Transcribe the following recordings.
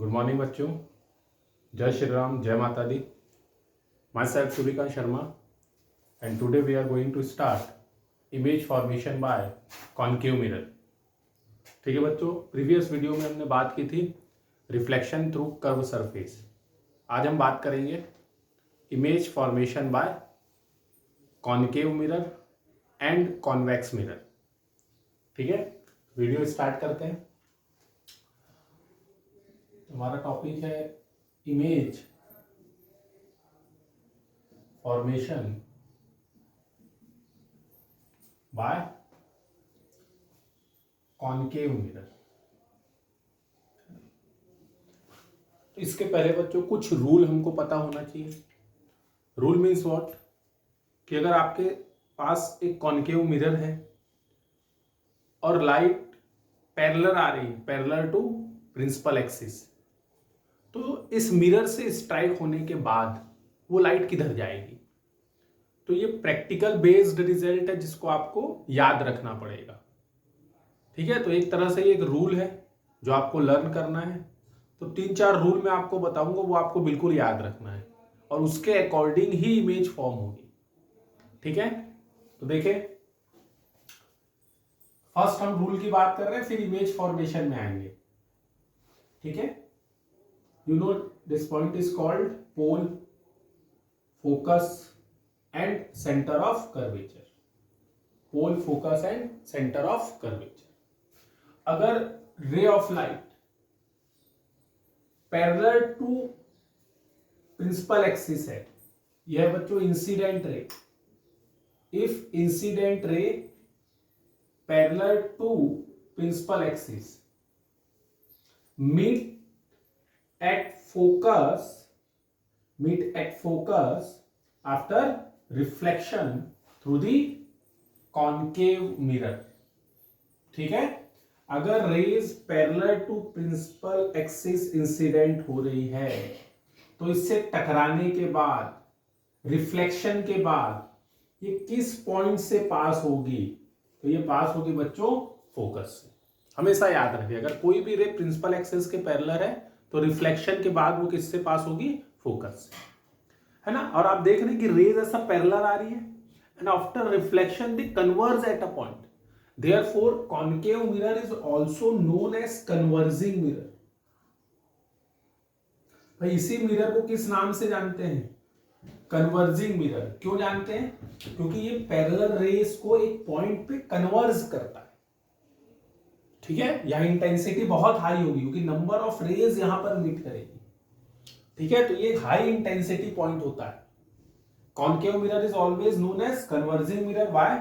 Good morning बच्चों। जय श्री राम, जय माता दी। Myself Suryakant Sharma and today we are going to start image formation by concave mirror. ठीक है बच्चों, प्रीवियस वीडियो में हमने बात की थी रिफ्लेक्शन थ्रू कर्व सरफेस। आज हम बात करेंगे image formation by concave mirror and convex mirror. ठीक है, वीडियो स्टार्ट करते हैं। हमारा टॉपिक है image formation by concave mirror. तो इसके पहले बच्चों कुछ रूल हमको पता होना चाहिए। रूल मीन्स व्हाट, कि अगर आपके पास एक कॉन्केव मिरर है और लाइट पैरेलल आ रही है, पैरेलल टू प्रिंसिपल एक्सिस, तो इस मिरर से स्ट्राइक होने के बाद वो लाइट किधर जाएगी। तो ये प्रैक्टिकल बेस्ड रिजल्ट है जिसको आपको याद रखना पड़ेगा। ठीक है, तो एक तरह से ये एक रूल है जो आपको लर्न करना है। तो 3-4 रूल मैं आपको बताऊंगा, वो आपको बिल्कुल याद रखना है और उसके अकॉर्डिंग ही इमेज फॉर्म होगी। ठीक है, तो देखें, फर्स्ट हम रूल की बात कर रहे हैं, फिर इमेज फॉर्मेशन में आएंगे। ठीक है, you know this point is called pole, focus and center of curvature. Pole, focus and center of curvature. अगर ray of light parallel to principal axis है, यह बच्चों incident ray, if incident ray parallel to principal axis meet at focus after reflection through the concave mirror। ठीक है, अगर rays parallel to principal axis incident हो रही है तो इससे टकराने के बाद, रिफ्लेक्शन के बाद ये किस पॉइंट से पास होगी। तो ये पास होगी बच्चों फोकस से। हमेशा याद रखिए, अगर कोई भी रे प्रिंसिपल एक्सिस के पैरेलल है तो रिफ्लेक्शन के बाद वो किससे पास होगी, फोकस से, है ना। और आप देख रहे हैं कि रेज ऐसा पैरेलल आ रही है and after reflection they converge at a point, therefore concave mirror is also known as converging mirror. भाई इसी मिरर को किस नाम से जानते हैं, कन्वर्जिंग मिरर। क्यों जानते हैं, क्योंकि ये पैरेलल रेज को एक पॉइंट पे कन्वर्ज करता है। ठीक है, यहां इंटेंसिटी बहुत हाई होगी क्योंकि नंबर ऑफ रेज यहां पर मीट करेगी। ठीक है, तो ये हाई इंटेंसिटी पॉइंट होता है। Concave mirror is always known as converging mirror. Why?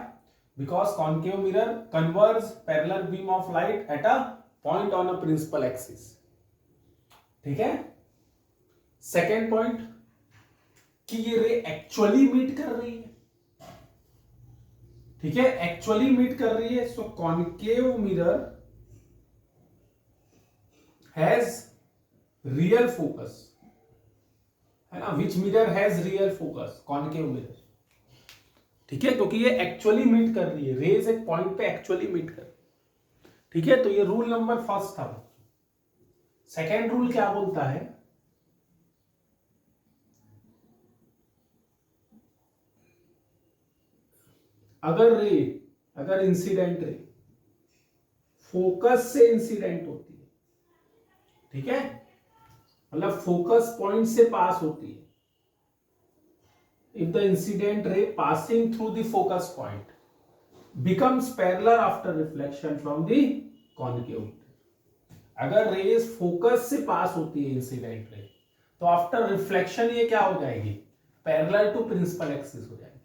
Because concave mirror converge parallel beam of light at a point on a principal axis. ठीक है, सेकेंड पॉइंट, कि ये रे एक्चुअली मीट कर रही है। ठीक है, एक्चुअली मीट कर रही है। So concave mirror has real focus, है ना। Which mirror has real focus, concave mirror. ठीक है, क्योंकि ये एक्चुअली मीट कर रही है, रेज एक पॉइंट पे एक्चुअली मीट कर रही है। ठीक है, तो ये रूल नंबर फर्स्ट था। सेकेंड रूल क्या बोलता है, अगर इंसिडेंट रे फोकस से इंसिडेंट होती है, ठीक है, मतलब फोकस पॉइंट से पास होती है, if the incident ray passing through the focus point becomes parallel after reflection from the concave mirror। अगर रेज फोकस से पास होती है इंसिडेंट रे, तो आफ्टर रिफ्लेक्शन ये क्या हो जाएगी, पैरेलल टू प्रिंसिपल एक्सिस हो जाएगी।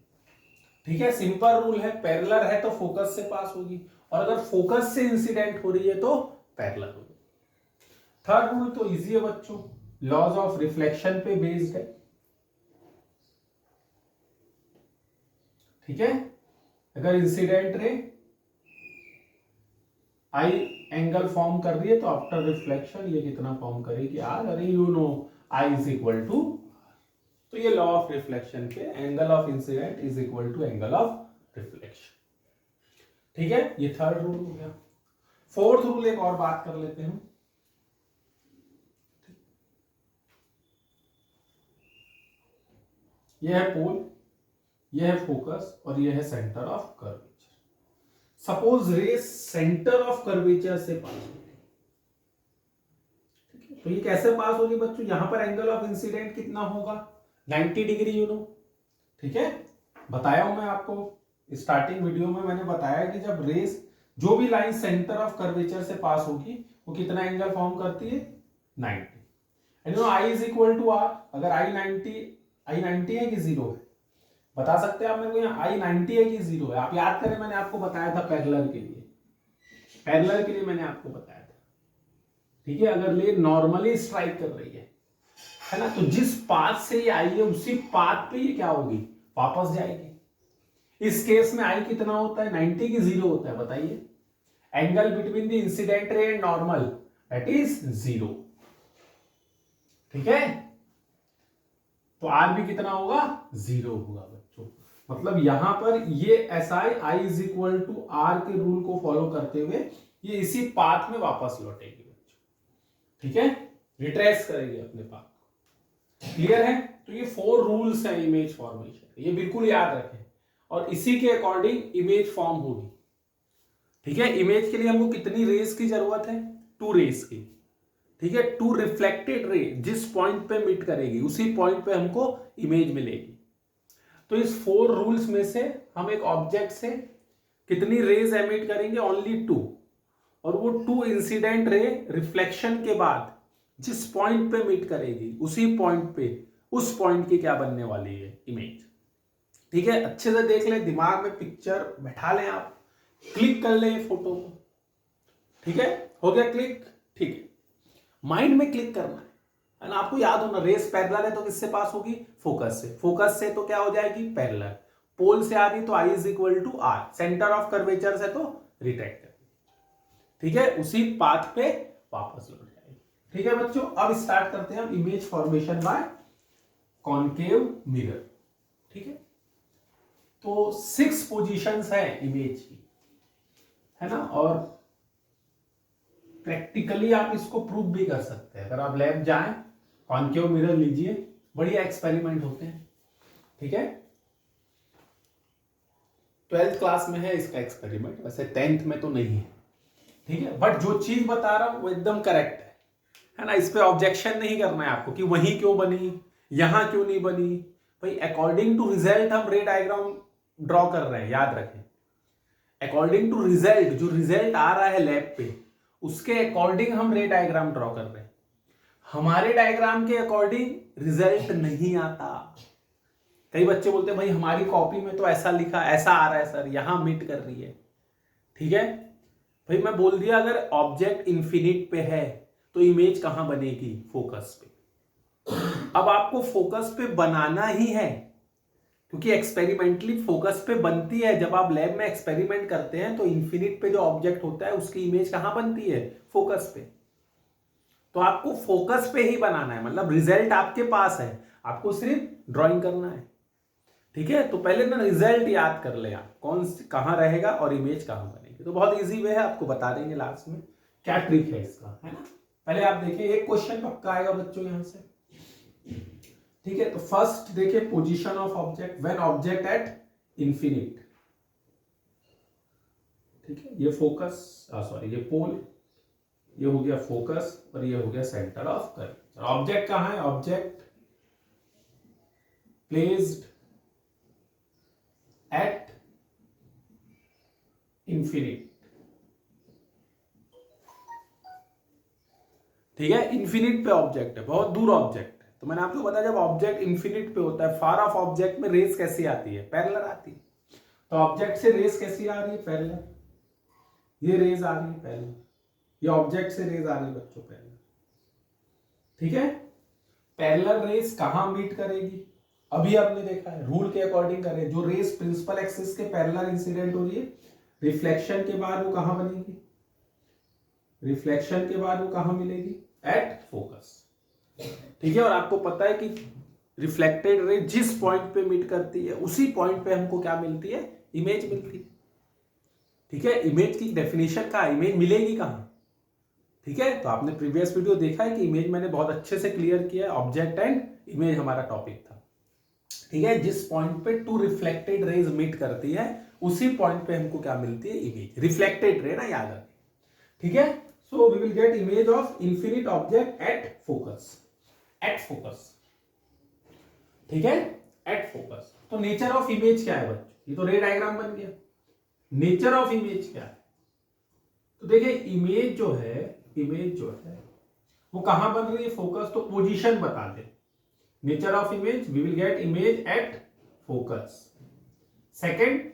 ठीक है, सिंपल रूल है, पैरेलल है तो फोकस से पास होगी और अगर फोकस से इंसिडेंट हो रही है तो पैरेलल होगी। थर्ड रूल तो इजी है बच्चों, लॉज ऑफ रिफ्लेक्शन पे बेस्ड है। ठीक है, अगर इंसिडेंट रे आई एंगल फॉर्म कर रही है तो आफ्टर रिफ्लेक्शन ये कितना फॉर्म करेगी, आर। अरे you know I is equal to, तो ये लॉ ऑफ रिफ्लेक्शन पे angle of incidence is equal to angle of reflection. ठीक है, ये थर्ड रूल हो गया। फोर्थ रूल एक और बात कर लेते हैं। ये है पोल, ये है फोकस और ये है centre of curvature. Suppose rays centre of curvature से पास हो रही, ठीक है, तो ये कैसे पास होगी बच्चों, यहां पर एंगल ऑफ इंसिडेंट कितना होगा 90 डिग्री, यू नो, ठीक है। बताया हूं मैं आपको स्टार्टिंग वीडियो में, मैंने बताया कि जब रेस जो भी लाइन सेंटर ऑफ कर्वेचर से पास होगी वो कितना एंगल फॉर्म करती है 90। And you know I is equal to R, अगर आई 90 है कि 0 है, बता सकते हैं आप मेरे को, यहाँ आई 90 है कि 0 है। आप याद करें, मैंने आपको बताया था पैरेलल के लिए, पैरेलल के लिए मैंने आपको बताया था, ठीक है। अगर ले नॉर्मली स्ट्राइक कर रही है ना, तो जिस पाथ से ये आई है उसी पाथ पे ये क्या होगी, वापस जाएगी। इस केस में आई कितना होता है 90 की 0 होता है, बताइए। Angle between the incident ray and normal that is 0, ठीक है। तो आर भी कितना होगा 0 होगा बच्चों। मतलब यहां पर ये एसआई I is equal to R के रूल को फॉलो करते हुए ये इसी पाथ में वापस लौटेगी बच्चों, ठीक है, रिट्रेस करेगी अपने पाथ को। क्लियर है। तो ये 4 रूल्स हैं इमेज फॉर्मेशन, ये बिल्कुल याद रखें और इसी के अकॉर्डिंग इमेज फॉर्म होगी, ठीक है। इमेज के लिए हमको कितनी रेस की जरूरत है, 2 रेस की, ठीक है। 2 रिफ्लेक्टेड रे जिस पॉइंट पे मीट करेगी उसी पॉइंट पे हमको इमेज मिलेगी। तो इस 4 रूल्स में से हम एक ऑब्जेक्ट से कितनी रेज एमिट करेंगे, ओनली 2, और वो 2 इंसिडेंट रे रिफ्लेक्शन के बाद जिस पॉइंट पे मीट करेगी उसी पॉइंट पे, उस पॉइंट की क्या बनने वाली है इमेज, ठीक है। अच्छे से देख लें, दिमाग में पिक्चर बैठा लें, आप क्लिक कर लें फोटो को, ठीक है। हो गया क्लिक, ठीक है। माइंड में क्लिक करना है ना, आपको याद होना, रेस पैरेलल है तो किससे पास होगी, फोकस से, फोकस से तो क्या हो जाएगी पैरेलल, पोल से आ रही तो I is equal to R, centre of curvature से तो रिट्रैक्ट कर, ठीक है, उसी पाथ पे वापस लौट जाएगी, ठीक है बच्चों। अब स्टार्ट करते हैं हम image formation bye concave mirror, ठीक है। तो 6 पोजीशंस है इमेज की, है ना, और प्रैक्टिकली आप इसको प्रूव भी कर सकते हैं। अगर आप लैब जाएं, कॉनकेव मिरर लीजिए, बढ़िया एक्सपेरिमेंट होते हैं, ठीक है। 12th क्लास में है इसका एक्सपेरिमेंट, वैसे 10th में तो नहीं है, ठीक है। बट जो चीज बता रहा हूं वो एकदम करेक्ट है ना। इस पे ऑब्जेक्शन नहीं करना है आपको कि वहीं क्यों बनी, यहां क्यों नहीं बनी। भाई अकॉर्डिंग टू रिजल्ट हम रे डायग्राम ड्रॉ कर रहे हैं, याद रखें। अकॉर्डिंग टू रिजल्ट, जो रिजल्ट आ रहा है लैब पे, उसके अकॉर्डिंग हम रे डायग्राम ड्रॉ कर रहे हैं। हमारे डायग्राम के अकॉर्डिंग रिजल्ट नहीं आता। कई बच्चे बोलते हैं भाई हमारी कॉपी में तो ऐसा लिखा, ऐसा आ रहा है सर, यहां मीट कर रही है, ठीक है। भाई मैं बोल दिया अगर ऑब्जेक्ट इंफिनिट पे है तो इमेज कहां बनेगी, फोकस पे। अब आपको फोकस पे बनाना ही है, क्योंकि एक्सपेरिमेंटली फोकस पे बनती है। जब आप लैब में एक्सपेरिमेंट करते हैं तो इंफिनिट पे जो ऑब्जेक्ट होता है उसकी इमेज कहां बनती है, फोकस पे। तो आपको फोकस पे ही बनाना है, मतलब रिजल्ट आपके पास है, आपको सिर्फ ड्राइंग करना है, ठीक है। तो पहले ना रिजल्ट याद कर ले आप, कौन कहां रहेगा और इमेज कहां बनेगी। तो बहुत इजी वे है, आपको बता देंगे लास्ट में क्या ट्रिक है इसका, है ना। पहले आप देखिए, एक क्वेश्चन पक्का आएगा बच्चों यहां से, ठीक है। तो फर्स्ट देखिए, position of object when object at infinite, ठीक है। ये फोकस, सॉरी ये पोल, ये हो गया फोकस और ये हो गया सेंटर ऑफ कर्वेचर। ऑब्जेक्ट कहां है, ऑब्जेक्ट प्लेस्ड एट इंफिनिट, ठीक है। इंफिनिट पे ऑब्जेक्ट है, बहुत दूर ऑब्जेक्ट है। तो मैंने आपको बताया जब ऑब्जेक्ट इंफिनिट पे होता है, फार ऑफ ऑब्जेक्ट में रेस कैसी आती है, पैरेलल आती है। तो ऑब्जेक्ट से रेस कैसी आ रही है, पैरेलल। ये रेज आ रही है पैरेलल, ये ऑब्जेक्ट से रेज आ रही है बच्चों पैरेलल, ठीक है। पैरेलल रेस कहां मीट करेगी, अभी आपने देखा है रूल के अकॉर्डिंग करें, जो रेस प्रिंसिपल एक्सिस के पैरेलल इंसिडेंट हो रही है, रिफ्लेक्शन के बाद वो कहां बनेगी, रिफ्लेक्शन के बाद वो कहां मिलेगी, एट फोकस, ठीक है। और आपको पता है कि रिफ्लेक्टेड रे जिस पॉइंट पे मीट करती है उसी पॉइंट पे हमको क्या मिलती है, इमेज मिलती है, ठीक है। इमेज की डेफिनेशन का, इमेज मिलेगी कहां, ठीक है। तो आपने प्रीवियस वीडियो देखा है कि इमेज मैंने बहुत अच्छे से क्लियर किया है, ऑब्जेक्ट एंड इमेज हमारा टॉपिक था। ठीक है, जिस पॉइंट पे टू रिफ्लेक्टेड रेज मीट करती है उसी पॉइंट पे हमको क्या मिलती है, इमेज, रिफ्लेक्टेड रे ना, याद रखें। ठीक है, so we will get image of infinite object at focus, at focus. ठीक है, एट फोकस। तो नेचर ऑफ इमेज क्या है बच्चों, ये तो रे डायग्राम बन गया। नेचर ऑफ इमेज क्या है, तो देखिए इमेज जो है, इमेज जो है वो कहां बन रही है, फोकस, तो पोजीशन बता दे। Nature of image, we will get image at focus. Second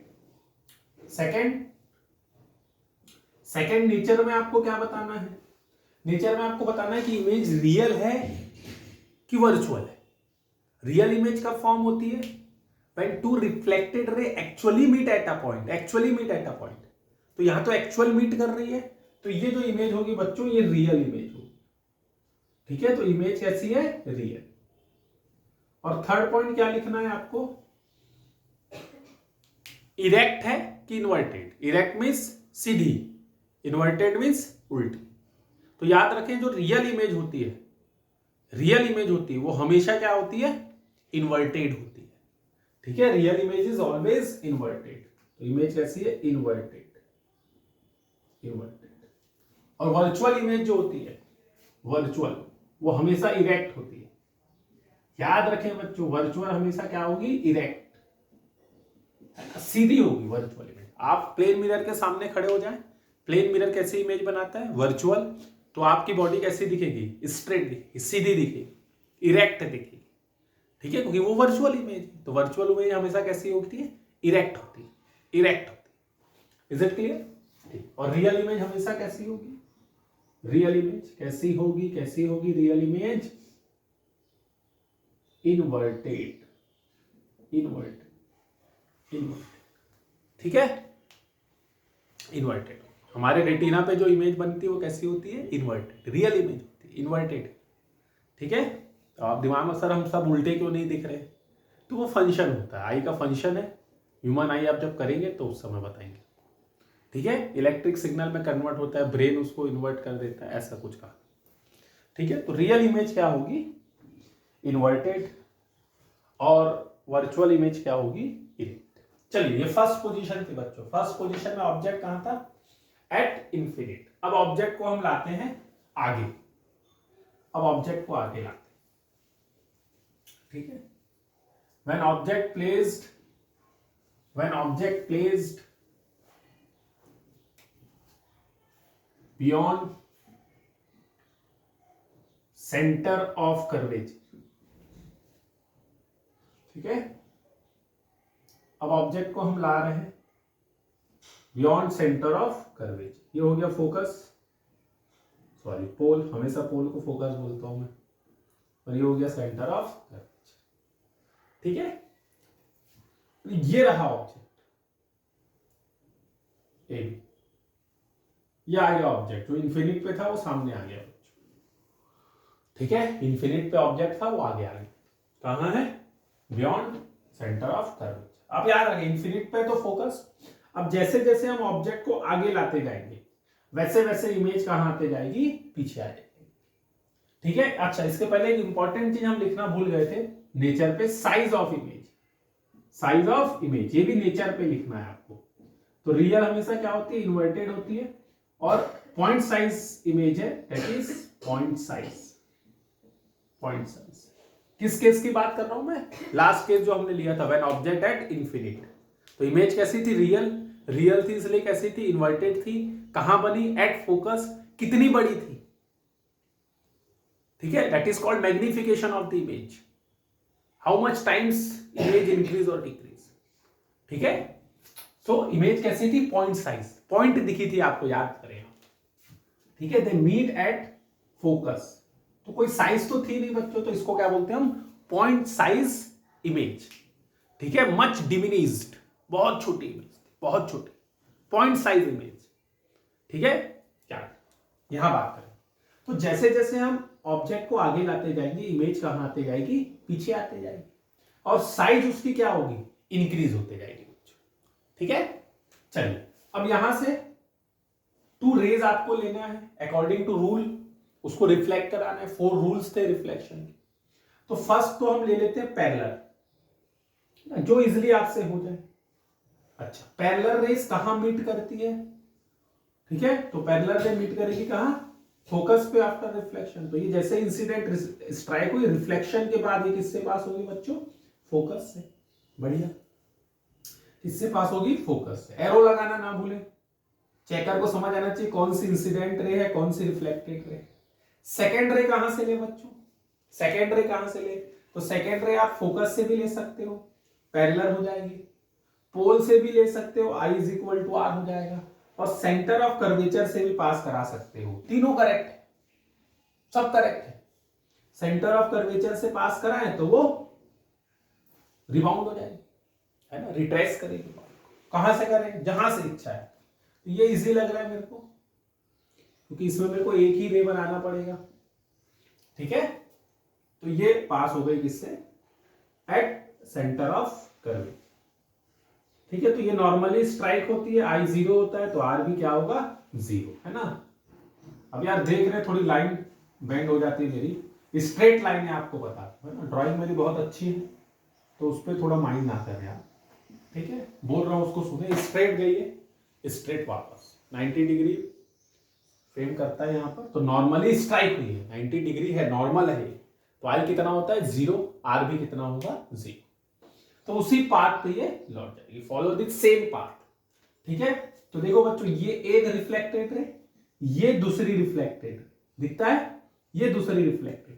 nature में आपको क्या बताना है, नेचर में आपको बताना है कि इमेज रियल है कि वर्चुअल है। रियल इमेज कब फॉर्म होती है, when two reflected ray actually meet at a point, actually meet at a point। तो यहां तो एक्चुअल मीट कर रही है, तो ये जो इमेज होगी बच्चों ये रियल इमेज होगी। ठीक है, तो इमेज कैसी है, रियल। और थर्ड पॉइंट क्या लिखना है आपको, इरेक्ट है कि इन्वर्टेड। इरेक्ट मीन्स सीधी, इन्वर्टेड मीन्स उल्टी। तो याद रखें जो रियल इमेज होती है, रियल इमेज होती है वो हमेशा क्या होती है, इन्वर्टेड होती है। ठीक है, real image is always inverted. तो इमेज कैसी है, इन्वर्टेड, इन्वर्टेड। और वर्चुअल इमेज जो होती है, वर्चुअल, वो हमेशा इरेक्ट होती है। याद रखें बच्चों, वर्चुअल हमेशा क्या होगी, इरेक्ट, सीधी होगी वर्चुअल इमेज। आप प्लेन मिरर के सामने खड़े हो जाएं, प्लेन मिरर कैसी इमेज बनाता है, वर्चुअल, तो आपकी बॉडी कैसी दिखेगी, स्ट्रेट दिखेगी, सीधी दिखेगी, इरेक्ट दिखेगी। ठीक है, क्योंकि वो वर्चुअल इमेज है। तो वर्चुअल इमेज हमेशा कैसी होती है, इरेक्ट होती है, इरेक्ट होती है। Is it clear. और रियल इमेज हमेशा कैसी होगी, रियल इमेज कैसी होगी, कैसी होगी real image, inverted, inverted, inverted. ठीक है, इन्वर्टेड। हमारे रेटिना पे जो इमेज बनती है वो कैसी होती है, इन्वर्टेड। रियल इमेज होती है इन्वर्टेड। ठीक है, तो आप दिमाग में सर हम सब उल्टे क्यों नहीं दिख रहे, तो वो फंक्शन होता है, आई का फंक्शन है। ह्यूमन आई आप जब करेंगे तो उस समय बताएंगे। ठीक है, इलेक्ट्रिक सिग्नल में कन्वर्ट होता है, ब्रेन उसको इन्वर्ट कर देता है, ऐसा कुछ कहा। ठीक है, तो रियल इमेज क्या होगी, इन्वर्टेड, और वर्चुअल इमेज क्या होगी, इरेक्ट। चलिए, ये फर्स्ट पोजीशन थी बच्चों। फर्स्ट पोजीशन में ऑब्जेक्ट कहां था, एट इंफिनिट। अब ऑब्जेक्ट को हम लाते हैं आगे, अब ऑब्जेक्ट को आगे लाते हैं। ठीक है, when object placed beyond center of curvature। ठीक है, अब ऑब्जेक्ट को हम ला रहे हैं बियॉन्ड सेंटर ऑफ कर्वेचर। ये हो गया फोकस, सॉरी पोल, हमेशा पोल को फोकस बोलता हूं मैं, और ये हो गया सेंटर ऑफ कर्वेचर। ठीक है, ये रहा ऑब्जेक्ट ए बी, ये आ गया ऑब्जेक्ट, जो इन्फिनिट पे था वो सामने आ गया। ठीक है, इन्फिनिट पे ऑब्जेक्ट था वो आगे आ गया, कहां है, बियॉन्ड सेंटर ऑफ कर्वेचर। अब याद रखें इन्फिनिट पे तो फोकस। अब जैसे जैसे हम ऑब्जेक्ट को आगे लाते जाएंगे वैसे वैसे इमेज कहां आते जाएगी, पीछे आ जाएगी। ठीक है, अच्छा इसके पहले एक इंपॉर्टेंट चीज हम लिखना भूल गए थे, नेचर पे size of image, size of image, ये भी नेचर पे लिखना है आपको। तो रियल हमेशा क्या होती है, इन्वर्टेड होती है, और पॉइंट साइज इमेज है, that is point size, point size. किस केस की बात कर रहा हूं मैं, लास्ट केस जो हमने लिया था, व्हेन ऑब्जेक्ट एट इंफिनिट। तो इमेज कैसी थी, रियल, रियल थी इसलिए कैसी थी, इन्वर्टेड थी। कहां बनी, एट फोकस, कितनी बड़ी थी। ठीक है, that is called magnification of the image, how much times image increase और डिक्रीज। ठीक है, सो इमेज कैसी थी, पॉइंट साइज, पॉइंट दिखी थी आपको, याद करें। ठीक है, दे मीट एट फोकस, तो कोई साइज तो थी नहीं बच्चों, तो इसको क्या बोलते हैं हम, पॉइंट साइज इमेज। ठीक है, मच डिमिनिज्ड, बहुत छोटी इमेज, बहुत छोटी, पॉइंट साइज इमेज। ठीक है, क्या यहां बात करें, तो जैसे जैसे हम ऑब्जेक्ट को आगे लाते जाएंगे इमेज कहां आते जाएगी, पीछे आते जाएगी, और साइज उसकी क्या होगी, इंक्रीज होते जाएगी बच्चों। ठीक है, चलिए अब यहां से टू रेज आपको लेना है अकॉर्डिंग टू रूल, उसको रिफ्लेक्ट कराना है। 4 रूल्स थे रिफ्लेक्शन के। तो फर्स्ट तो हम ले लेते हैं पैरेलल, जो इजिली आपसे हो जाए। अच्छा, पैरेलल रेस कहां मीट करती है? ठीक है, तो पैरेलल रे मीट करेगी कहां? फोकस पे आफ्टर रिफ्लेक्शन। तो ये जैसे इंसिडेंट स्ट्राइक हुई, रिफ्लेक्शन के बाद ये किससे पास होगी बच्चों? फोकस से। बढ़िया, किससे पास होगी? फोकस से। एरो लगाना ना भूले, चेकर को समझ आना चाहिए कौन सी इंसिडेंट रे है, कौन सी रिफ्लेक्टेड रे। सेकेंड रे कहां से ले बच्चों? सेकेंड रे कहां से ले? तो सेकेंड रे आप फोकस से भी ले सकते हो, पैरेलल हो जाएगी। पोल से भी ले सकते हो, I is equal to R हो जाएगा। और सेंटर ऑफ कर्वेचर से भी पास करा सकते हो। तीनों करेक्ट है, सब करेक्ट है। सेंटर ऑफ कर्वेचर से पास कराएं तो वो रिबाउंड हो जाएगी, है ना, रिट्रेस करेगी। कहां से करें? जहां से इच्छा है। तो ये इजी लग रहा है मेरे को, क्योंकि इसमें मेरे को एक ही रे बनाना पड़ेगा। ठीक है, तो ये पास हो गई किससे? At centre of curvature. ठीक है, तो ये नॉर्मली स्ट्राइक होती है, I 0 होता है, तो R भी क्या होगा? 0, है ना। अब यार देख रहे थोड़ी लाइन बेंड हो जाती है मेरी, स्ट्रेट लाइन है, आपको पता है ना, ड्राइंग मेरी बहुत अच्छी है, तो उस पर थोड़ा माइंड ना करें आप। ठीक है, बोल रहा हूं उसको सुने। स्ट्रेट गई है, स्ट्रेट वापस 90 डिग्री फ्रेम करता है यहाँ पर, तो नॉर्मली स्ट्राइक हुई है, 90 डिग्री है, नॉर्मल है। तो I कितना होता है? 0। R भी कितना होगा? 0। तो उसी पाथ पे ये लौट जाएगी, फॉलो दिस सेम पाथ। ठीक है, तो देखो बच्चों, ये एक रिफ्लेक्टेड रे, ये दूसरी रिफ्लेक्टेड, दिखता है, ये दूसरी रिफ्लेक्टेड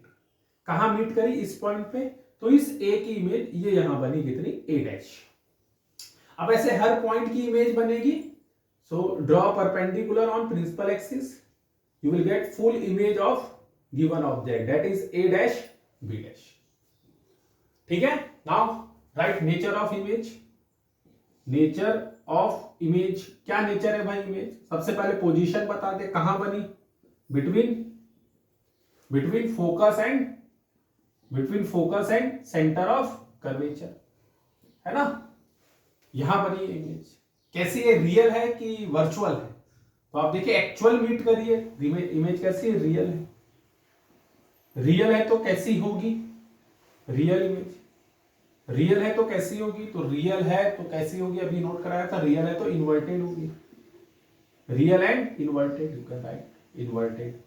कहां मीट करी? इस पॉइंट पे। तो इस ए की इमेज ये यहां बनी कितनी? A'। अब ऐसे हर पॉइंट की इमेज बनेगी। So draw perpendicular on principal axis, you will get full image of given object, that is A', B'। ठीक है, now write nature of image. Nature of image, क्या नेचर है भाई इमेज? सबसे पहले पोजीशन बता दे, कहां बनी? Between focus and centre of curvature, है ना। यहां बनी इमेज। कैसी है? रियल है कि वर्चुअल है? तो आप देखिए एक्चुअल मीट करिए, इमेज कैसी है? रियल है। रियल है तो कैसी होगी? Real image. रियल है तो कैसी होगी? तो रियल है तो कैसी होगी? अभी नोट कराया था, रियल है तो इन्वर्टेड होगी। Real and inverted, you can write inverted,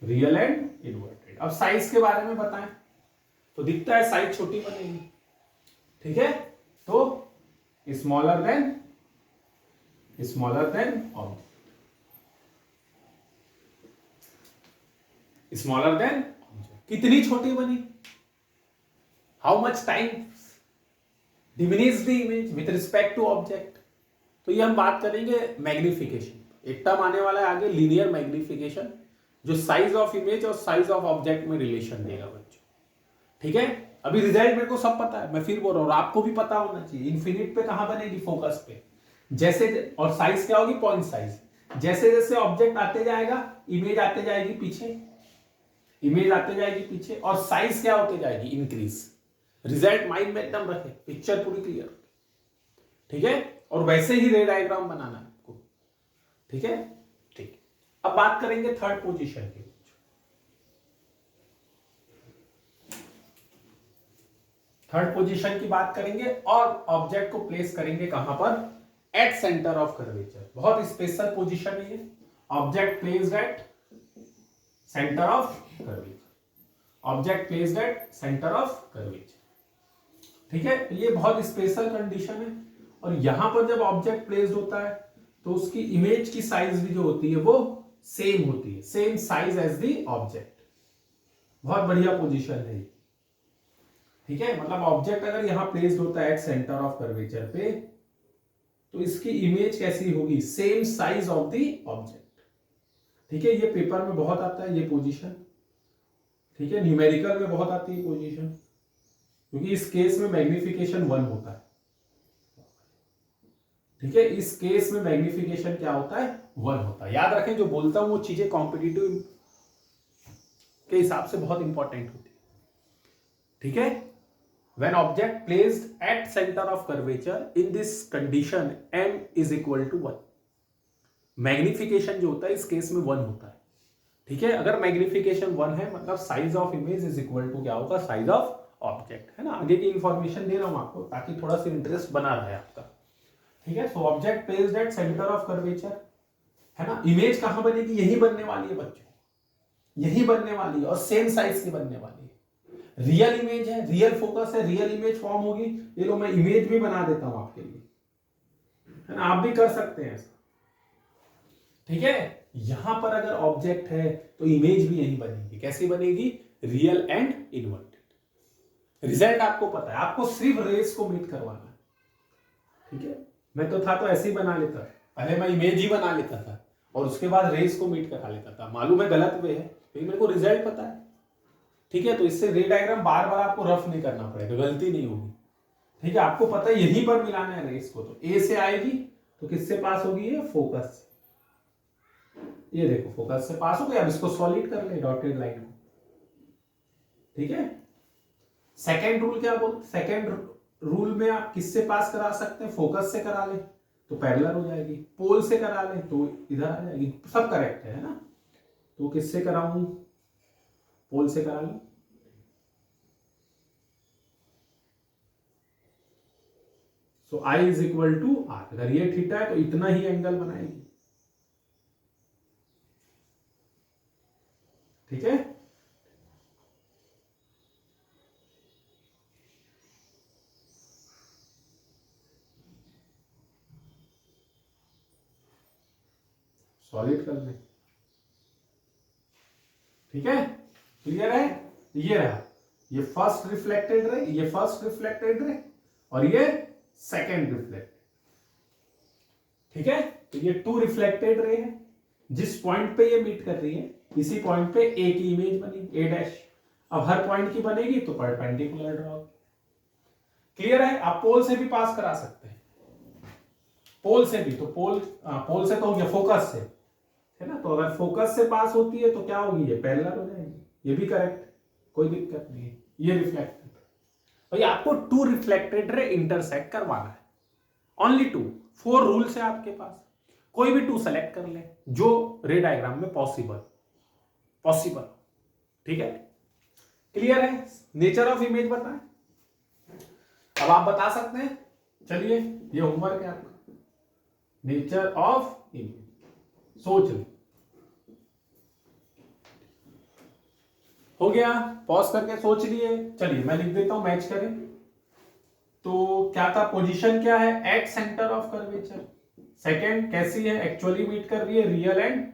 real and inverted. अब साइज के बारे में बताएं, तो दिखता है साइज छोटी बनेगी। ठीक है, तो smaller than object, smaller than object. कितनी छोटी बनी? How much time diminish the image with respect to object? तो ये हम बात करेंगे मैग्निफिकेशन। एक टर्म आने वाला है आगे, लीनियर मैग्निफिकेशन, जो साइज ऑफ इमेज और साइज ऑफ ऑब्जेक्ट में रिलेशन देगा बच्चों। ठीक है, अभी रिजल्ट मेरे को सब पता है, मैं फिर बोल रहा हूं, आपको भी पता होना चाहिए। इन्फिनिट पे कहां बनेगी? फोकस पे। जैसे, और साइज क्या होगी? Point size. जैसे जैसे ऑब्जेक्ट आते जाएगा, इमेज आते जाएगी पीछे, इमेज आते जाएगी पीछे, और साइज क्या होते जाएगी? इंक्रीज। रिजल्ट माइंड में एकदम रखे, पिक्चर पूरी क्लियर। ठीक है, और वैसे ही रे डायग्राम बनाना है आपको। ठीक है, ठीक। अब बात करेंगे थर्ड पोजीशन की। थर्ड पोजीशन की बात करेंगे और ऑब्जेक्ट को प्लेस करेंगे कहां पर? At centre of curvature. बहुत स्पेशल पोजीशन है ये, object placed at centre of curvature, object placed at centre of curvature. ठीक है, ये बहुत स्पेशल कंडीशन है। और यहां पर जब ऑब्जेक्ट प्लेस्ड होता है तो उसकी इमेज की साइज भी जो होती है वो सेम होती है, same size as the object. बहुत बढ़िया पोजीशन है। ठीक है, मतलब ऑब्जेक्ट अगर यहां प्लेस्ड होता है एट सेंटर ऑफ कर्वेचर पे, तो इसकी इमेज कैसी होगी? Same size of the object. ठीक है, ये पेपर में बहुत आता है ये पोजीशन। ठीक है, न्यूमेरिकल में बहुत आती है पोजीशन, क्योंकि इस केस में मैग्निफिकेशन 1 होता है। ठीक है, इस केस में मैग्निफिकेशन क्या होता है? 1 होता है। याद रखें, जो बोलता हूं वो चीजें कॉम्पिटिटिव के हिसाब से बहुत इंपॉर्टेंट होती है। ठीक है, when object placed at center of curvature in this condition m is equal to 1, magnification जो होता है इस केस में 1 होता है। ठीक है, अगर मैग्निफिकेशन 1 है मतलब size of image is equal to क्या होगा? साइज ऑफ ऑब्जेक्ट, है ना। आगे की इंफॉर्मेशन दे रहा हूं आपको ताकि थोड़ा सा इंटरेस्ट बना रहे आपका, ठीक है। सो object placed at centre of curvature, है ना। इमेज कहां बनेगी, यही बनने वाली है बच्चों, यही बनने वाली है और सेम साइज की बनने वाली है। रियल इमेज है, रियल फोकस है, रियल इमेज फॉर्म होगी। ये लो मैं इमेज भी बना देता हूं आपके लिए, है ना, आप भी कर सकते हैं ऐसा, ठीक है। यहां पर अगर ऑब्जेक्ट है तो इमेज भी यही बनेगी। कैसी बनेगी, रियल एंड इन्वर्टेड। रिजल्ट आपको पता है, आपको सिर्फ रेस को मीट करवाना है, ठीक है। मैं तो था तो ऐसे ही बना लेता, पहले मैं इमेज ही बना लेता था और उसके बाद रेस को मीट करा लेता था। मालूम है गलत वे है, लेकिन मेरे को रिजल्ट पता है, ठीक है। तो इससे रे डायग्राम बार बार आपको रफ नहीं करना पड़ेगा, गलती नहीं होगी, ठीक है। आपको पता है यहीं पर मिलाना है रेस को, तो ए से आएगी तो किससे पास होगी, ये फोकस से। ये देखो फोकस से पास हो गई। अब इसको सॉलिड कर ले डॉटेड लाइन को, ठीक है। सेकेंड रूल क्या बोलते, सेकेंड रूल में आप किससे पास करा सकते हैं, फोकस से करा ले तो पैरेलल हो जाएगी, पोल से करा ले तो इधर आ जाएगी, सब करेक्ट है ना। तो किससे कराऊं, पोल से करा लो। So I is equal to R, अगर ये थीटा है तो इतना ही एंगल बनाएगी, ठीक है। सॉलिड कर ले, ठीक है। क्लियर है, ये रहा, ये फर्स्ट रिफ्लेक्टेड रे, ये फर्स्ट रिफ्लेक्टेड रे और ये सेकेंड रिफ्लेक्टेड, ठीक है। तो ये टू रिफ्लेक्टेड रे है, जिस पॉइंट पे ये मीट कर रही है इसी पॉइंट पे ए की इमेज बनी, ए डैश। अब हर पॉइंट की बनेगी तो परपेंडिकुलर ड्रॉ। क्लियर है, आप पोल से भी पास करा सकते हैं, पोल से भी, तो पोल से तो हो गया फोकस से, है ना। तो अगर फोकस से पास होती है तो क्या होगी, ये पैरेलल हो जाएगी, ये भी करेक्ट, कोई दिक्कत नहीं है। ये रिफ्लेक्टेड, भाई आपको टू रिफ्लेक्टेड रे इंटरसेक्ट करवाना है, ओनली टू। 4 रूल्स है आपके पास, कोई भी 2 सेलेक्ट कर ले जो रे डायग्राम में पॉसिबल, ठीक है। क्लियर है, नेचर ऑफ इमेज बताएं। अब आप बता सकते हैं, चलिए ये होमवर्क है आपका, नेचर ऑफ इमेज सोच लो। हो गया, पॉज करके सोच लिए। चलिए मैं लिख देता हूं, मैच करें। तो क्या था, पोजीशन क्या है, at centre of curvature. Second कैसी है, एक्चुअली मीट कर रही है, रियल एंड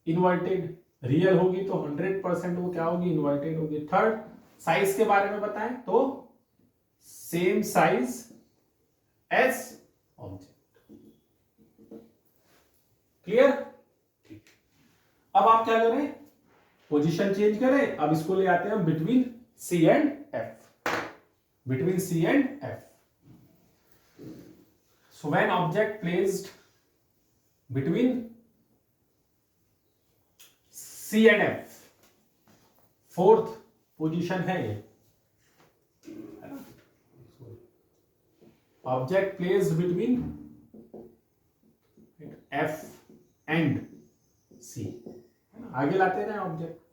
इन्वर्टेड। रियल होगी तो 100% वो क्या होगी, इन्वर्टेड होगी। थर्ड, साइज के बारे में बताएं तो same size as object. Clear, अब आप क्या करें, पोजीशन चेंज करें। अब इसको ले आते हैं हम between C and F, between C and F. So when object placed between C and F, fourth position है ये, है ना। Object placed between F and C, आगे लाते रहे ऑब्जेक्ट।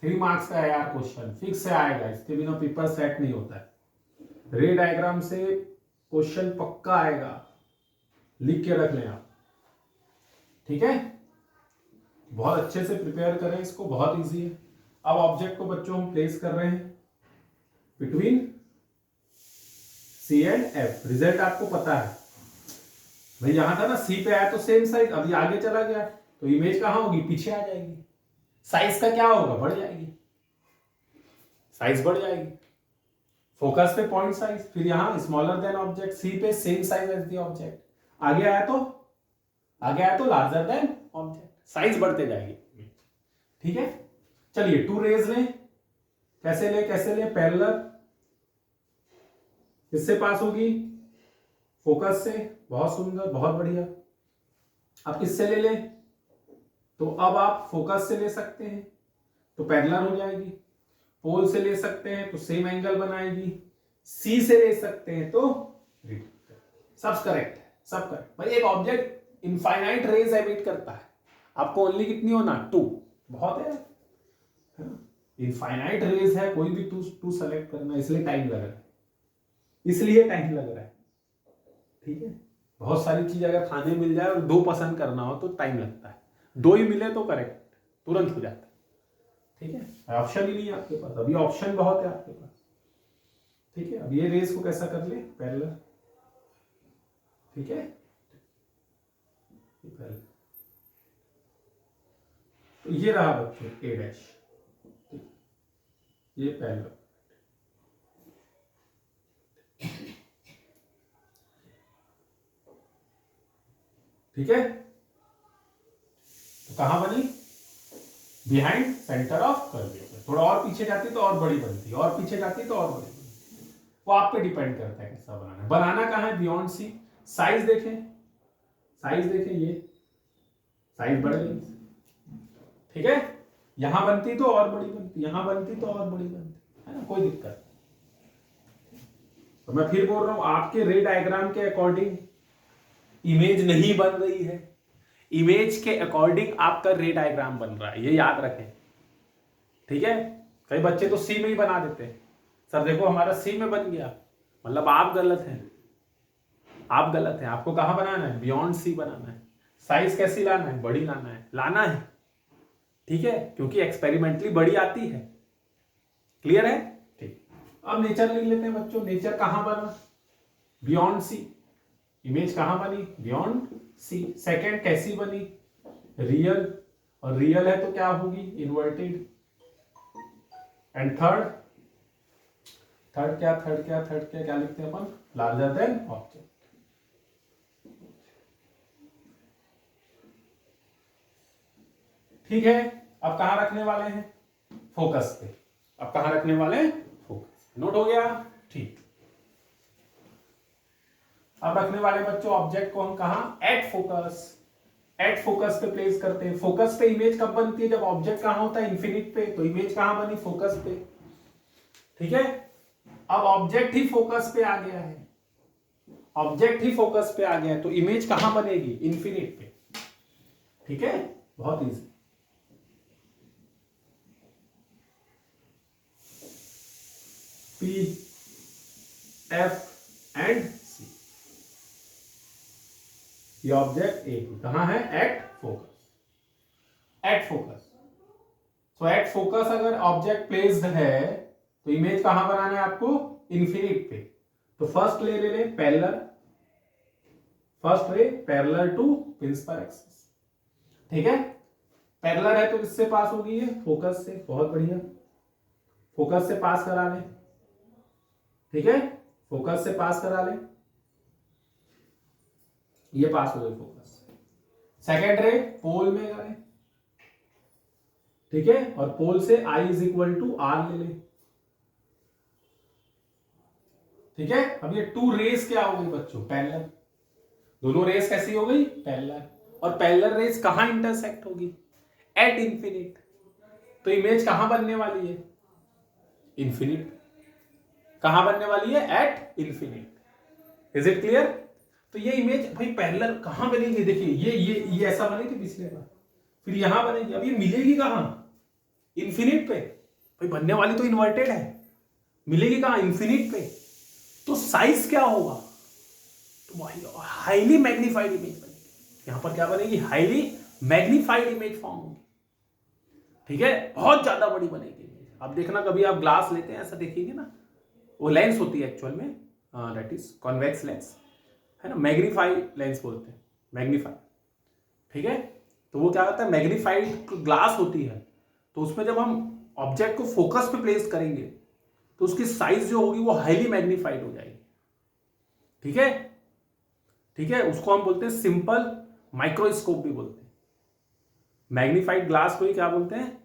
3 मार्क्स का है यार क्वेश्चन, फिक्स से आएगा, इसके बिना पेपर सेट नहीं होता है। रे डायग्राम से क्वेश्चन पक्का आएगा, लिख के रख लें आप, ठीक है। बहुत अच्छे से प्रिपेयर करें इसको, बहुत इजी है। अब ऑब्जेक्ट को बच्चों हम प्लेस कर रहे हैं between C and F. Result आपको पता है भाई, यहां था ना सी पे आया तो सेम साइज, अब ये आगे चला गया तो इमेज कहां होगी, पीछे आ जाएगी। साइज का क्या होगा, बढ़ जाएगी, साइज बढ़ जाएगी। फोकस पे पॉइंट साइज, फिर यहां स्मॉलर देन ऑब्जेक्ट, सी पे same size as the object, आगे आया तो लार्जर देन ऑब्जेक्ट, साइज बढ़ते जाएगी, ठीक है। चलिए 2 रेज लें, कैसे ले पैरेलल, किससे पास होगी, फोकस से। बहुत सुंदर, बहुत बढ़िया। अब किससे ले लें, तो अब आप फोकस से ले सकते हैं तो पैरेलल हो जाएगी, पोल से ले सकते हैं तो सेम एंगल बनाएगी, सी से ले सकते हैं तो सब करेक्ट है, सब करेक्ट। भाई एक ऑब्जेक्ट इनफाइनाइट रेज एमिट करता है, आपको ओनली कितनी होना, 2, बहुत है ना? इनफाइनाइट रेज है, कोई भी टू सेलेक्ट करना, इसलिए टाइम लग रहा है, इसलिए टाइम लग रहा है। ठीक है, बहुत सारी चीज अगर खाने मिल जाए और दो पसंद करना हो तो टाइम लगता है, दो ही मिले तो करेक्ट तुरंत हो जाता है। ठीक है, ऑप्शन ही नहीं है आपके पास, अभी ऑप्शन बहुत है आपके पास। ठीक है, अब ये रेस को कैसा कर ले, पैरेलल। ठीक है, तो ये रहा बच्चों ए डैश, ये पैरेलल। ठीक है, तो कहां बनी, बिहाइंड सेंटर ऑफ कर्वेचर। थोड़ा और पीछे जाती तो और बड़ी बनती, और पीछे जाती तो और बड़ी बनती, वो आप पे डिपेंड करता है कैसा बनाना है। बनाना कहां है, बियॉन्ड सी। साइज देखें, साइज देखें, ये साइज बढ़ गई। ठीक है, यहां बनती तो और बड़ी बनती, यहां बनती तो और बड़ी बनती, है ना, कोई दिक्कत। तो मैं फिर बोल रहा हूं, आपके रे डायग्राम के अकॉर्डिंग इमेज नहीं बन रही है, इमेज के अकॉर्डिंग आपका रे डायग्राम बन रहा है, ये याद रखें। ठीक है, कई बच्चे तो सी में ही बना देते हैं, सर देखो हमारा सी में बन गया, मतलब आप गलत हैं, आप गलत हैं। आपको कहां बनाना है, बियॉन्ड सी बनाना है। साइज कैसी लाना है, बड़ी लाना है, लाना है। ठीक है, क्योंकि एक्सपेरिमेंटली बड़ी आती है। क्लियर है, ठीक। अब नेचर लिख लेते हैं बच्चों, नेचर कहां बना, बियॉन्ड सी। इमेज कहां बनी, बियॉन्ड सी। सेकेंड कैसी बनी, रियल, और रियल है तो क्या होगी, इन्वर्टेड। एंड थर्ड, थर्ड क्या लिखते हैं अपन, लार्जर देन ऑब्जेक्ट। ठीक है, अब कहां रखने वाले हैं, फोकस पे। अब कहां रखने वाले हैं, फोकस। नोट हो गया, ठीक। अब रखने वाले बच्चों ऑब्जेक्ट को हम कहां, एट फोकस। एट फोकस पे प्लेस करते हैं। फोकस पे इमेज कब बनती है, जब ऑब्जेक्ट कहां होता है, इंफिनिट पे। तो इमेज कहां बनी, फोकस पे। ठीक है, अब ऑब्जेक्ट ही फोकस पे आ गया है, ऑब्जेक्ट ही फोकस पे आ गया है, तो इमेज कहां बनेगी, इंफिनिट पे। ठीक है, बहुत easy. P, F and C, ये ऑब्जेक्ट ए कहां है, at focus. At focus, so at focus अगर ऑब्जेक्ट प्लेस्ड है तो इमेज कहां बनाना है आपको, इंफिनिट पे। तो फर्स्ट ले ले parallel, first ray parallel to principal axis. ठीक है, पैरेलल है तो किससे पास होगी, ये फोकस से। बहुत बढ़िया, फोकस से पास करा ले। ठीक है, फोकस से पास करा ले, ये पास हो गई फोकस। सेकेंड रे पोल में करें। ठीक है, और पोल से I is equal to R ले ले। ठीक है, अब ये टू रेस क्या हो गई बच्चों, पैरेलल। दोनों रेस कैसी हो गई, पैरेलल। और पैरेलल रेस कहां इंटरसेक्ट होगी, एट इंफिनिट। तो इमेज कहां बनने वाली है, इंफिनिट। कहां बनने वाली है, at infinite. Is it clear. तो ये इमेज भाई पैरेलल कहां बनेगी, देखिए ये ऐसा बनी थी पिछले बार, फिर यहां बनेगी। अब ये मिलेगी कहां, इंफिनिट पे। भाई बनने वाली तो इन्वर्टेड है, मिलेगी कहां, इंफिनिट पे। तो साइज क्या होगा, तो हाईली मैग्नीफाइड इमेज बनेगी। यहां पर क्या बनेगी, हाईली मैग्नीफाइड इमेज फॉर्म होगी। ठीक है, बहुत ज्यादा बड़ी बनेगी इमेज। आप देखना कभी आप ग्लास लेते हैं, ऐसा देखेंगे ना, वो लेंस होती है एक्चुअल में, दैट इज कॉन्वेक्स लेंस, है ना, मैग्नीफाई लेंस बोलते हैं, मैग्नीफाई। ठीक है, तो वो क्या होता है, मैग्नीफाइड ग्लास होती है, तो उसमें जब हम ऑब्जेक्ट को फोकस पे प्लेस करेंगे तो उसकी साइज जो होगी वो हाईली मैग्नीफाइड हो जाएगी। ठीक है, ठीक है, उसको हम बोलते हैं सिंपल माइक्रोस्कोप भी बोलते हैं। मैग्नीफाइड ग्लास को ही क्या बोलते हैं,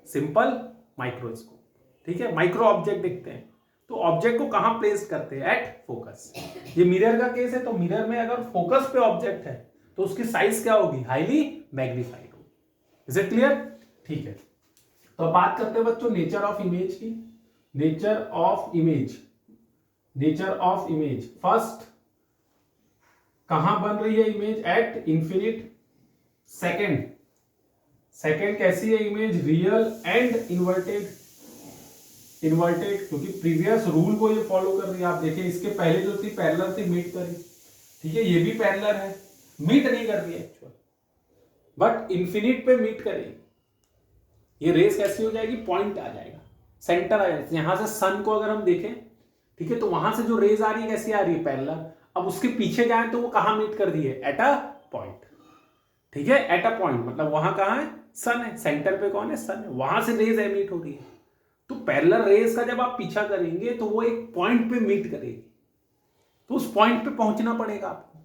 सिंपल माइक्रोस्कोप। ठीक है, माइक्रो ऑब्जेक्ट देखते हैं, तो ऑब्जेक्ट को कहां प्लेस करते हैं, एट फोकस। ये मिरर का केस है, तो मिरर में अगर फोकस पे ऑब्जेक्ट है तो उसकी साइज क्या होगी, हाईली मैग्नीफाइड होगी। इज इट क्लियर, ठीक है। तो बात करते हैं बच्चों नेचर ऑफ इमेज की। Nature of image, nature of image, first कहां बन रही है image, at infinite. Second, second कैसी है image, real and inverted. Inverted, क्योंकि प्रीवियस रूल को ये फॉलो कर रही है। आप देखिए इसके पहले जो थी पैरेलल थी, मीट करी, ठीक है, ये भी पैरेलल है, मीट नहीं कर रही है एक्चुअल, बट इंफिनिट पे मीट करेगी। ये रेस कैसी हो जाएगी, पॉइंट आ जाएगा, सेंटर आ जाएगा। यहां से सन को अगर हम देखें, ठीक है, तो वहां से जो रेज आ रही है कैसी आ रही है, पैरेलल। अब उसके पीछे जाए तो वो कहां मीट कर दी है, एट अ पॉइंट, ठीक है, एट अ पॉइंट, मतलब वहां कहां है, सन है, सेंटर पे कौन है, सन है, वहां से रेज एमिट हो रही है। तो पैरेलल रेस का जब आप पीछा करेंगे तो वो एक पॉइंट पे मीट करेगी, तो उस पॉइंट पे पहुंचना पड़ेगा आपको,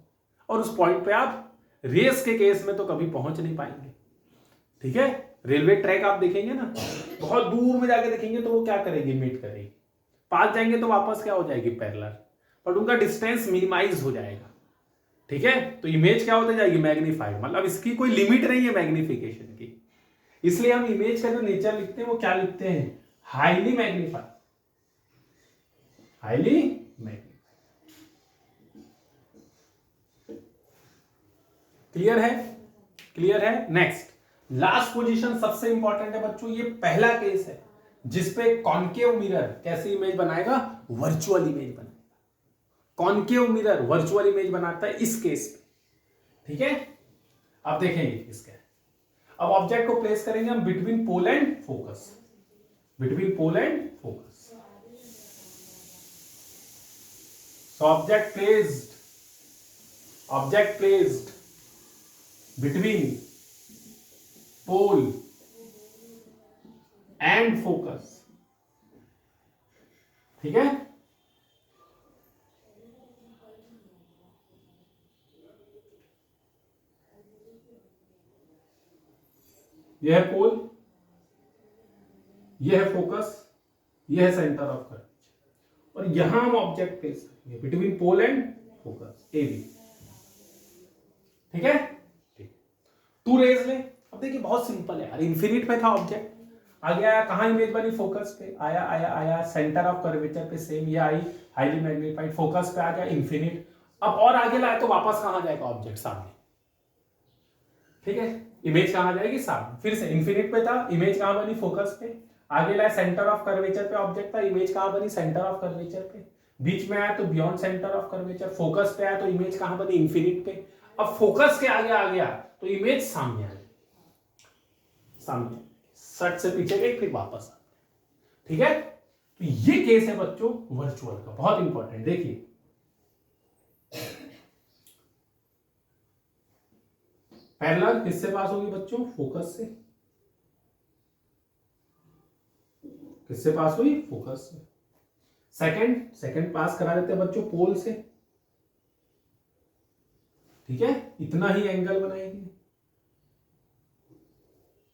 और उस पॉइंट पे आप रेस के केस में तो कभी पहुंच नहीं पाएंगे, ठीक है। रेलवे ट्रैक आप देखेंगे ना, बहुत दूर में जाके देखेंगे तो वो क्या करेगी, मीट करेगी, पास जाएंगे तो वापस क्या हो जाएगी, पैरेलल, बट उनका डिस्टेंस मिनिमाइज हो जाएगा, ठीक है। तो इमेज क्या होती जाएगी, मैग्नीफाइड, मतलब इसकी कोई लिमिट नहीं है मैग्निफिकेशन की। इसलिए हम इमेज का जो नेचर लिखते हैं वो क्या लिखते हैं, highly magnified, highly magnified. Clear है, क्लियर है। नेक्स्ट लास्ट पोजीशन सबसे इंपॉर्टेंट है बच्चों, ये पहला केस है जिसपे कॉन्केव मिरर कैसी इमेज बनाएगा, वर्चुअल इमेज बनाएगा। कॉन्केव मिरर वर्चुअल इमेज बनाता है इस केस में, ठीक है। अब देखेंगे इसके, अब ऑब्जेक्ट को प्लेस करेंगे हम between pole and focus, between pole and focus. So object placed between pole and focus, ठीक है। यह है पोल, यह है फोकस, यह है सेंटर ऑफ कर्वेचर, और यहां हम ऑब्जेक्ट प्लेस करेंगे between pole and focus, A B, ठीक है। टू रेज ले, अब देखिए बहुत सिंपल है यार, इंफिनिट पे था ऑब्जेक्ट, आगे आया कहां इमेज बनी, फोकस पे, आया आया आया सेंटर ऑफ कर्वेचर पे, सेम ये आई हाईली मैग्नीफाइड, फोकस पे आ गया इन्फिनिट। अब और आगे लाए तो वापस कहां जाएगा ऑब्जेक्ट, सामने, ठीक है, इमेज कहां जाएगी, सामने। फिर से इन्फिनिट पे था, इमेज कहां बनी, फोकस पे, आगे लाए सेंटर ऑफ कर्वेचर पे ऑब्जेक्ट था, इमेज कहां बनी, सेंटर ऑफ कर्वेचर पे, बीच में आया तो beyond centre of curvature, focus पे आया तो इमेज कहां बनी, इन्फिनिट पे। अब फोकस के आगे आ गया तो इमेज सामने आ गई, सामने सट से पीछे गई फिर वापस आ गई, ठीक है। तो ये केस है बच्चों वर्चुअल का, बहुत इंपॉर्टेंट। देखिए पैरेलल किससे पास होगी बच्चों, फोकस से, किससे पास हुई, फोकस से। सेकंड पास करा देते हैं बच्चों पोल से, ठीक है, इतना ही एंगल बनाएगी,